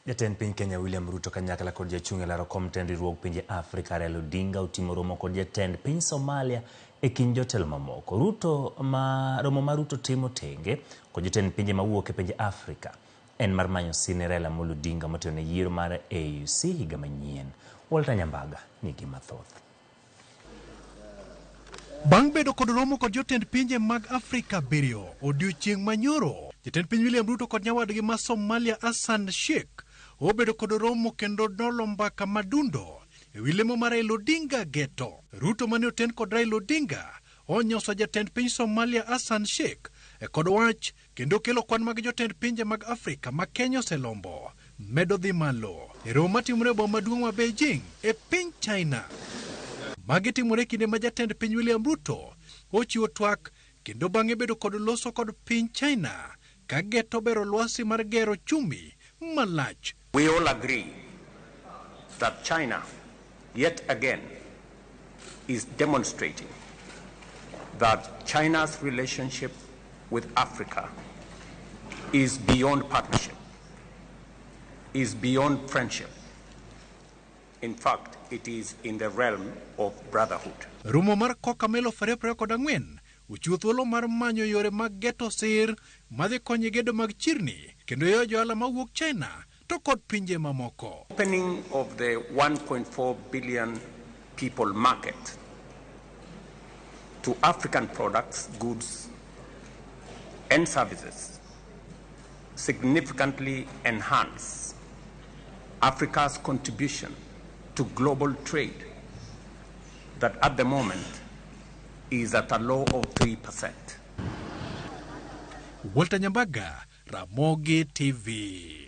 Jatend piny Kenya William Ruto kanyakla kod jachung' e laro kom tendruok pinje Afrika Raila Odinga utimo romo kod jatend piny Somalia e kind jotelo mamoko. Romo ma Ruto timo tenge kod jatend pinje mawuok e pinje Afrika en mar manyo sine Raila Odinga motelo ne yiero mar ouso higa manyien. Walter Nyambaga nigi mathoth. Bang' bedo kod romo kod jotend pinje mag Afrika biriyo odiochieng' manyoro, jatend piny William Ruto kod nyawadgi ma Somalia Hassan Sheikh obedo kod romo kendo nolo mbaka madundo e wi lemo mar Raila Odinga geto. Ruto mane oten kod Raila Odinga onyoso jatend piny Somalia Hassan Sheikh kod wach kendo kelo kwan mag jotend pinje mag Afrika ma Kenya oselombo medo dhi malo e romo matimore e boma maduong' ma Beijing e piny China. Magi timore kinde ma jatend piny William Ruto ochiwo twak kendo bang'e bedo kod loso kod piny China ka geto bero lwasi mar gero chumi malach. We all agree that China, yet again, is demonstrating that China's relationship with Africa is beyond partnership, is beyond friendship. In fact, it is in the realm of brotherhood. Rumo mar Kokamelo Farepre kod ang'wen uchiwo thuolo mar manyo yore mag geto sir madhi konyo gedo mag chirni kendo yo johala mawuok China to kod pinje mamoko. Opening of the 1.4 billion people market to African products, goods and services significantly enhance Africa's contribution to global trade that at the moment is at a low of 3%. Walter Nyambaga, Ramogi TV.